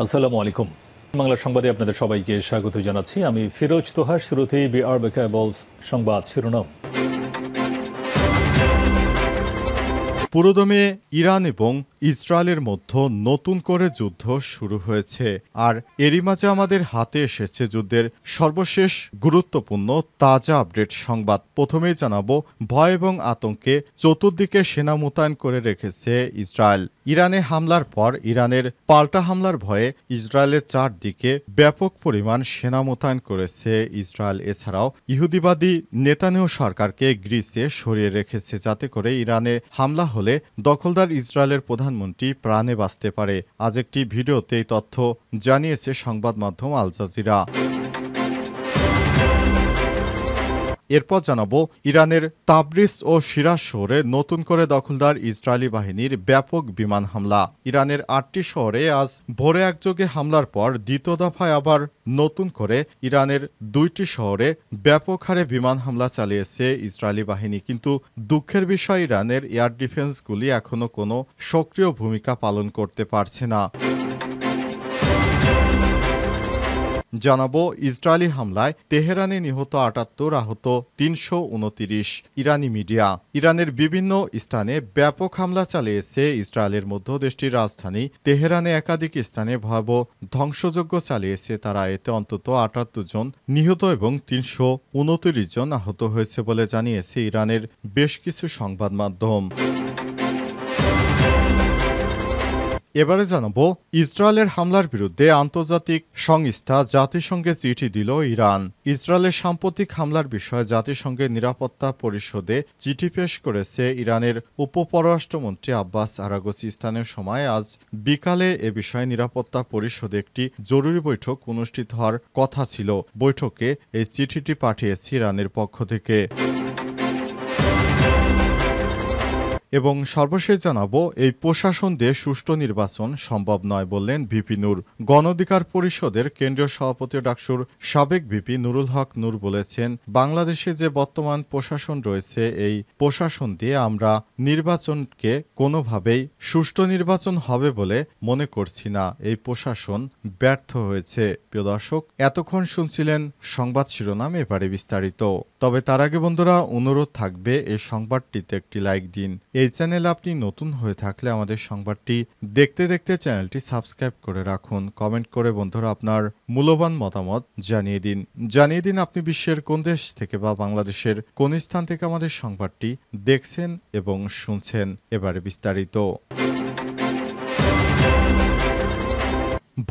আসসালামু আলাইকুম। বাংলা সংবাদে আপনাদের সবাইকে স্বাগত জানাচ্ছি। আমি ফিরোজ তোহা। শুরুতেই বিআরবি কেবলস সংবাদ শিরোনাম। পুরোদমে ইরান এবং ইসরায়েলের মধ্যে নতুন করে যুদ্ধ শুরু হয়েছে, আর এরই মাঝে আমাদের হাতে এসেছে যুদ্ধের সর্বশেষ গুরুত্বপূর্ণ তাজা আপডেট সংবাদ। প্রথমেই জানাবো, ভয় এবং আতঙ্কে চতুর্দিকে সেনা মোতায়েন করে রেখেছে ইসরায়েল। ইরানে হামলার পর ইরানের পাল্টা হামলার ভয়ে ইসরায়েলের চারদিকে ব্যাপক পরিমাণ সেনা মোতায়েন করেছে ইসরায়েল। এছাড়াও ইহুদিবাদী নেতানিয়াহু সরকারকে গ্রিসে সরিয়ে রেখেছে, যাতে করে ইরানে হামলা হলে দখলদার ইসরায়েলের প্রধানমন্ত্রী প্রাণে বাঁচতে পারে। আজ একটি ভিডিওতে এই তথ্য জানিয়েছে সংবাদ মাধ্যম আল জাজিরা। এরপর জানাবো, ইরানের তাবরিজ ও শিরাজ শহরে নতুন করে দখলদার ইসরায়েলি বাহিনীর ব্যাপক বিমান হামলা। ইরানের 8টি শহরে আজ ভোরে একযোগে হামলার পর দ্বিতীয় দফায় আবার নতুন করে ইরানের 2টি শহরে ব্যাপক হারে বিমান হামলা চালিয়েছে ইসরায়েলি বাহিনী। কিন্তু দুঃখের বিষয়, ইরানের এয়ার ডিফেন্সগুলি এখনও কোনো সক্রিয় ভূমিকা পালন করতে পারছে না। জানাবো, ইসরায়েলি হামলায় তেহরানে নিহত 78, আহত 329। ইরানি মিডিয়া। ইরানের বিভিন্ন স্থানে ব্যাপক হামলা চালিয়েছে ইসরায়েলের মধ্য দেশটির রাজধানী তেহরানে একাধিক স্থানে ভয়াবহ ধ্বংসযজ্ঞ চালিয়েছে তারা। এতে অন্তত 78 জন নিহত এবং 329 জন আহত হয়েছে বলে জানিয়েছে ইরানের বেশ কিছু সংবাদ মাধ্যম। এবারে জানাবো, ইসরায়েলের হামলার বিরুদ্ধে আন্তর্জাতিক সংস্থা জাতিসংঘে চিঠি দিল ইরান। ইসরায়েলের সাম্প্রতিক হামলার বিষয়ে জাতিসংঘের নিরাপত্তা পরিষদে চিঠি পেশ করেছে ইরানের উপপররাষ্ট্রমন্ত্রী আব্বাস আরাগচি। স্থানীয় সময় আজ বিকালে এ বিষয়ে নিরাপত্তা পরিষদে একটি জরুরি বৈঠক অনুষ্ঠিত হওয়ার কথা ছিল। বৈঠকে এই চিঠিটি পাঠিয়েছে ইরানের পক্ষ থেকে। এবং সর্বশেষ জানাবো, এই প্রশাসন দিয়ে সুষ্ঠু নির্বাচন সম্ভব নয় বললেন ভিপি নূর। গণ অধিকার পরিষদের কেন্দ্রীয় সভাপতি ডাকসুর সাবেক ভিপি নুরুল হক নূর বলেছেন, বাংলাদেশে যে বর্তমান প্রশাসন রয়েছে, এই প্রশাসন দিয়ে আমরা নির্বাচনকে কোনোভাবেই সুষ্ঠু নির্বাচন হবে বলে মনে করছি না। এই প্রশাসন ব্যর্থ হয়েছে। প্রিয় দর্শক, এতক্ষণ শুনছিলেন সংবাদ শিরোনাম, এবারে বিস্তারিত। তবে তার আগে বন্ধুরা, অনুরোধ থাকবে এই সংবাদটিতে একটি লাইক দিন। এই চ্যানেলে আপনি নতুন হয়ে থাকলে আমাদের সংবাদটি দেখতে দেখতে চ্যানেলটি সাবস্ক্রাইব করে রাখুন। কমেন্ট করে বন্ধুরা আপনার মূল্যবান মতামত জানিয়ে দিন আপনি বিশ্বের কোন দেশ থেকে বা বাংলাদেশের কোন স্থান থেকে আমাদের সংবাদটি দেখছেন এবং শুনছেন। এবারে বিস্তারিত।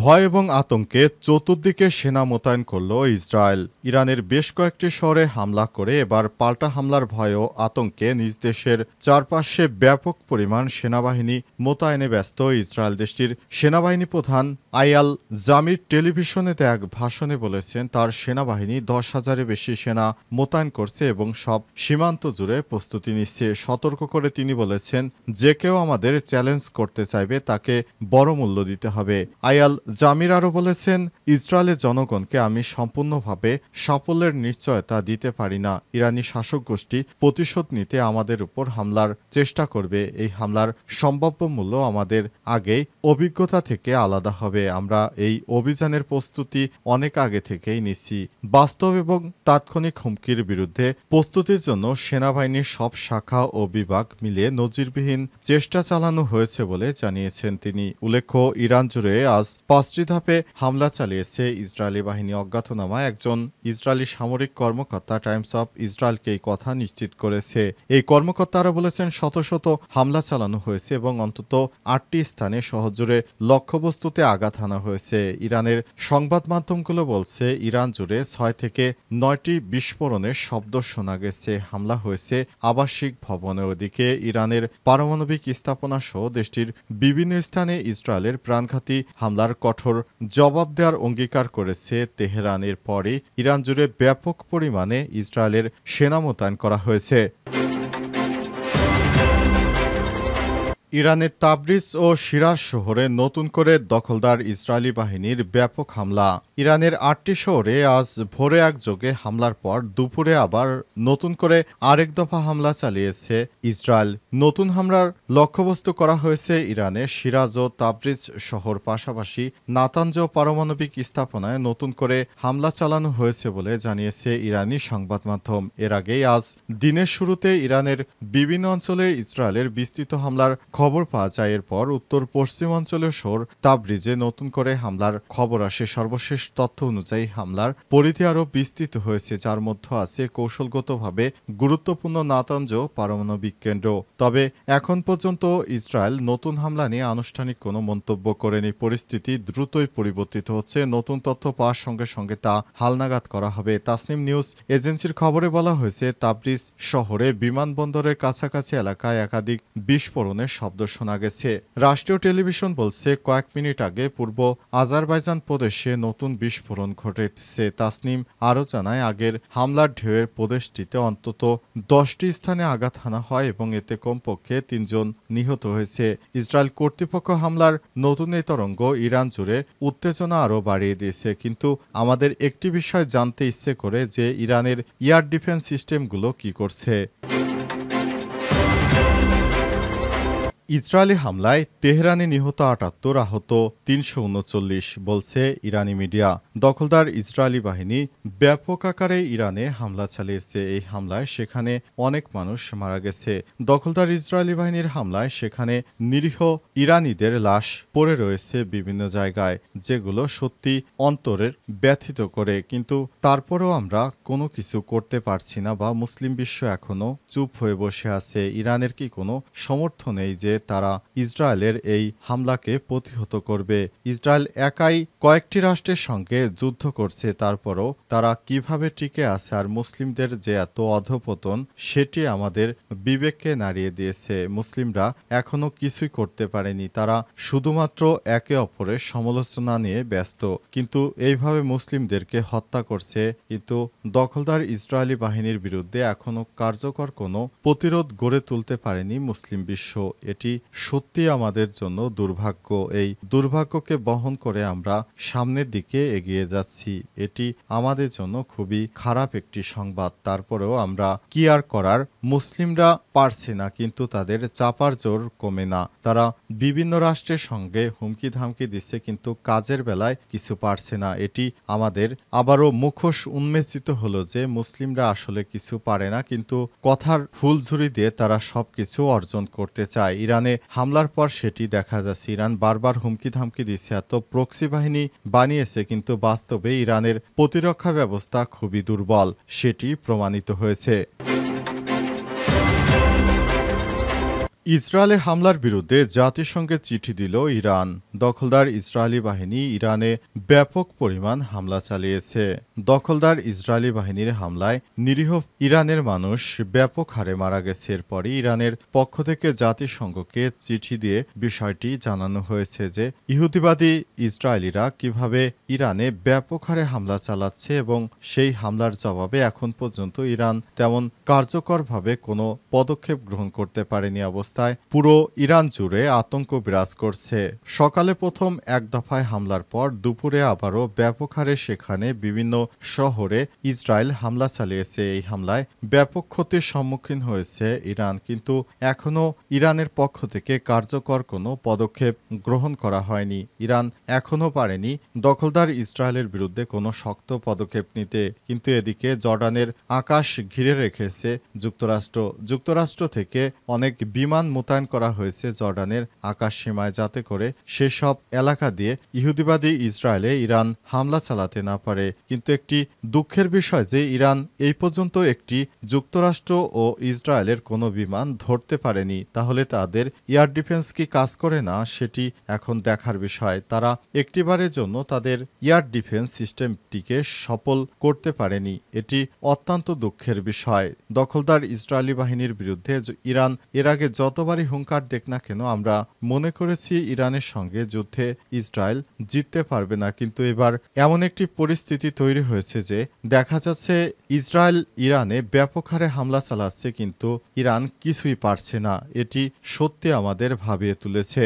ভয় এবং আতঙ্কে চতুর্দিকে সেনা মোতায়েন করল ইসরায়েল। ইরানের বেশ কয়েকটি শহরে হামলা করে এবার পাল্টা হামলার ভয় ও আতঙ্কে নিজ দেশের চারপাশে ব্যাপক পরিমাণ সেনাবাহিনী মোতায়েনে ব্যস্ত ইসরায়েল। দেশটির সেনাবাহিনী প্রধান আয়াল জামির টেলিভিশনে এক ভাষণে বলেছেন, তার সেনাবাহিনী 10,000-এর বেশি সেনা মোতায়েন করছে এবং সব সীমান্ত জুড়ে প্রস্তুতি নিচ্ছে। সতর্ক করে তিনি বলেছেন, যে কেউ আমাদের চ্যালেঞ্জ করতে চাইবে তাকে বড় মূল্য দিতে হবে। আয়াল জামির আরও বলেছেন, ইসরায়েলের জনগণকে আমি সম্পূর্ণভাবে সাফল্যের নিশ্চয়তা দিতে পারি না। ইরানি শাসক গোষ্ঠী প্রতিশোধ নিতে আমাদের উপর হামলার চেষ্টা করবে। এই হামলার সম্ভাব্য মূল্য আমাদের আগেই অভিজ্ঞতা থেকে আলাদা হবে। আমরা এই অভিযানের প্রস্তুতি অনেক আগে থেকেই নিচ্ছি। বাস্তব এবং তাৎক্ষণিক হুমকির বিরুদ্ধে প্রস্তুতির জন্য সেনাবাহিনীর সব শাখা ও বিভাগ মিলিয়ে নজিরবিহীন চেষ্টা চালানো হয়েছে বলে জানিয়েছেন তিনি। উল্লেখ্য, ইরান জুড়ে আজ 5টি ধাপে হামলা চালিয়েছে ইসরায়েলি বাহিনী। অজ্ঞাতনামায় একজন ইসরায়েলি সামরিক কর্মকর্তা টাইমস অফ ইসরায়েলকে এই কথা নিশ্চিত করেছে। এই কর্মকর্তারা বলেছেন, শত শত হামলা চালানো হয়েছে এবং অন্তত 8টি স্থানে শহরজুড়ে লক্ষ্যবস্তুতে আঘাত হানা হয়েছে। ইরানের সংবাদ মাধ্যমগুলো বলছে, ইরান জুড়ে 6 থেকে 9টি বিস্ফোরণের শব্দ শোনা গেছে। হামলা হয়েছে আবাসিক ভবনে। ওদিকে ইরানের পারমাণবিক স্থাপনা সহ দেশটির বিভিন্ন স্থানে ইসরায়েলের প্রাণঘাতী হামলার কঠোর জবাব দেওয়ার অঙ্গীকার করেছে তেহরান। এর পরে ইরান জুড়ে ব্যাপক পরিমাণে ইসরায়েলের সেনা মোতায়েন করা হয়েছে। ইরানের তাবরিজ ও শিরাজ শহরে নতুন করে দখলদার ইসরায়েলি বাহিনীর ব্যাপক হামলা। ইরানের ৮টি শহরে আজ ভোরে একযোগে হামলার পর দুপুরে আবার নতুন করে আরেক দফা হামলা চালিয়েছে ইসরায়েল। নতুন হামলার লক্ষ্যবস্তু করা হয়েছে ইরানের শিরাজ ও তাবরিজ শহর, পাশাপাশি নাতানজ পারমাণবিক স্থাপনায় নতুন করে হামলা চালানো হয়েছে বলে জানিয়েছে ইরানি সংবাদ মাধ্যম। এর আগেই আজ দিনের শুরুতে ইরানের বিভিন্ন অঞ্চলে ইসরায়েলের বিস্তৃত হামলার খবর পাওয়া যায়। এরপর উত্তর পশ্চিমাঞ্চলীয় শহর তাবরিজে নতুন করে হামলার খবর আসে। সর্বশেষ তথ্য অনুযায়ী হামলার পরিধি আরও বিস্তৃত হয়েছে, যার মধ্যে আছে কৌশলগতভাবে গুরুত্বপূর্ণ নাতানজ পারমাণবিক কেন্দ্র। তবে এখন পর্যন্ত ইসরায়েল নতুন হামলা নিয়ে আনুষ্ঠানিক কোনো মন্তব্য করেনি। পরিস্থিতি দ্রুতই পরিবর্তিত হচ্ছে। নতুন তথ্য পাওয়ার সঙ্গে সঙ্গে তা হালনাগাদ করা হবে। তাসনিম নিউজ এজেন্সির খবরে বলা হয়েছে, তাবরিজ শহরে বিমানবন্দরের কাছাকাছি এলাকায় একাধিক বিস্ফোরণের শব্দ শোনা গেছে। রাষ্ট্রীয় টেলিভিশন বলছে, কয়েক মিনিট আগে পূর্ব আজারবাইজান প্রদেশে নতুন বিস্ফোরণ ঘটেছে। তাসনিম আরও জানায়, আগের হামলার ঢেউয়ের প্রদেশটিতে অন্তত 10টি স্থানে আঘাত হানা হয় এবং এতে কমপক্ষে 3 জন নিহত হয়েছে। ইসরায়েল কর্তৃপক্ষ হামলার নতুন এই তরঙ্গ ইরান জুড়ে উত্তেজনা আরও বাড়িয়ে দিয়েছে। কিন্তু আমাদের একটি বিষয় জানতে ইচ্ছে করে যে ইরানের এয়ার ডিফেন্স সিস্টেমগুলো কি করছে। ইসরায়েলি হামলায় তেহরানে নিহত ৭৮, আহত ৩৩৯, বলছে ইরানি মিডিয়া। দখলদার ইসরায়েলি বাহিনী ব্যাপক আকারে ইরানে হামলা চালিয়েছে। এই হামলায় সেখানে অনেক মানুষ মারা গেছে। দখলদার ইসরায়েলি বাহিনীর হামলায় সেখানে নিরীহ ইরানিদের লাশ পড়ে রয়েছে বিভিন্ন জায়গায়, যেগুলো সত্যি অন্তরের ব্যথিত করে। কিন্তু তারপরেও আমরা কোনো কিছু করতে পারছি না, বা মুসলিম বিশ্ব এখনো চুপ হয়ে বসে আছে। ইরানের কি কোনো সমর্থন নেই যে তারা ইসরায়েলের এই হামলাকে প্রতিহত করবে? ইসরায়েল একাই কয়েকটি রাষ্ট্রের সঙ্গে যুদ্ধ করছে, তারপরও তারা কিভাবে টিকে আছে? আর মুসলিমদের যে এত অধপতন, সেটি আমাদের বিবেককে নাড়িয়ে দিয়েছে। মুসলিমরা এখনো কিছুই করতে পারেনি। তারা শুধুমাত্র একে অপরের সমালোচনা নিয়ে ব্যস্ত, কিন্তু এইভাবে মুসলিমদেরকে হত্যা করছে। কিন্তু দখলদার ইসরায়েলি বাহিনীর বিরুদ্ধে এখনো কার্যকর কোনো প্রতিরোধ গড়ে তুলতে পারেনি মুসলিম বিশ্ব। এটি সত্যি আমাদের জন্য দুর্ভাগ্য। এই দুর্ভাগ্যকে বহন করে আমরা সামনের দিকে এগিয়ে যাচ্ছি। এটি আমাদের জন্য খুবই খারাপ একটি সংবাদ। তারপরেও আমরা কি আর করার? মুসলিমরা পারছে না, কিন্তু তাদের চাপার জোর কমে না। তারা বিভিন্ন রাষ্ট্রের সঙ্গে হুমকি ধামকি দিচ্ছে, কিন্তু কাজের বেলায় কিছু পারছে না। এটি আমাদের আবারও মুখোশ উন্মেচিত হলো যে মুসলিমরা আসলে কিছু পারে না, কিন্তু কথার ফুলঝুরি দিয়ে তারা সবকিছু অর্জন করতে চায়। ইরানে হামলার পর সেটি দেখা যাচ্ছে। ইরান বারবার হুমকি ধামকি দিচ্ছে, এত প্রক্সি বাহিনী বানিয়েছে, কিন্তু বাস্তবে ইরানের প্রতিরক্ষা ব্যবস্থা খুবই দুর্বল, সেটি প্রমাণিত হয়েছে। ইসরায়েলে হামলার বিরুদ্ধে জাতিসংঘে চিঠি দিল ইরান। দখলদার ইসরায়েলি বাহিনী ইরানে ব্যাপক পরিমাণ হামলা চালিয়েছে। দখলদার ইসরায়েলি বাহিনীর হামলায় নিরীহ ইরানের মানুষ ব্যাপক হারে মারা গেছে। এরপরই ইরানের পক্ষ থেকে জাতিসংঘকে চিঠি দিয়ে বিষয়টি জানানো হয়েছে যে ইহুদিবাদী ইসরায়েলিরা কিভাবে ইরানে ব্যাপক হারে হামলা চালাচ্ছে, এবং সেই হামলার জবাবে এখন পর্যন্ত ইরান তেমন কার্যকরভাবে কোনো পদক্ষেপ গ্রহণ করতে পারেনি। অবস্থায় পুরো ইরান জুড়ে আতঙ্ক বিরাজ করছে। সকালে প্রথম এক দফায় হামলার পর দুপুরে আবারও ব্যাপক হারে সেখানে বিভিন্ন শহরে ইসরায়েল হামলা চালিয়েছে। এই হামলায় ব্যাপক ক্ষতির সম্মুখীন হয়েছে ইরান, কিন্তু এখনও ইরানের পক্ষ থেকে কার্যকর কোনো পদক্ষেপ গ্রহণ করা হয়নি। ইরান এখনও পারেনি দখলদার ইসরায়েলের বিরুদ্ধে কোনো শক্ত পদক্ষেপ নিতে। কিন্তু এদিকে জর্ডানের আকাশ ঘিরে রেখেছে যুক্তরাষ্ট্র। যুক্তরাষ্ট্র থেকে অনেক বিমান মোতায়েন করা হয়েছে জর্ডানের আকাশ সীমায়, যাতে করে সেসব এলাকা দিয়ে ইহুদিবাদী ইসরায়েলে ইরান হামলা চালাতে না পারে। কিন্তু একটি দুঃখের বিষয় যে ইরান এই পর্যন্ত একটি যুক্তরাষ্ট্র ও ইসরায়েলের কোনো বিমান ধরতে পারেনি। তাহলে তাদের এয়ার ডিফেন্স কি কাজ করে না, সেটি এখন দেখার বিষয়। তারা একটিবারের জন্য তাদের এয়ার ডিফেন্স সিস্টেমটিকে সফল করতে পারেনি। এটি অত্যন্ত দুঃখের বিষয়। দখলদার ইসরায়েলি বাহিনীর বিরুদ্ধে ইরান এর আগে যত যতবারই হুঙ্কার দেখ না কেন আমরা মনে করেছি ইরানের সঙ্গে যুদ্ধে ইসরায়েল জিততে পারবে না, কিন্তু এবার এমন একটি পরিস্থিতি তৈরি হয়েছে যে দেখা যাচ্ছে ইসরায়েল ইরানে ব্যাপক হারে হামলা চালাচ্ছে, কিন্তু ইরান কিছুই পারছে না। এটি সত্যি আমাদের ভাবিয়ে তুলেছে।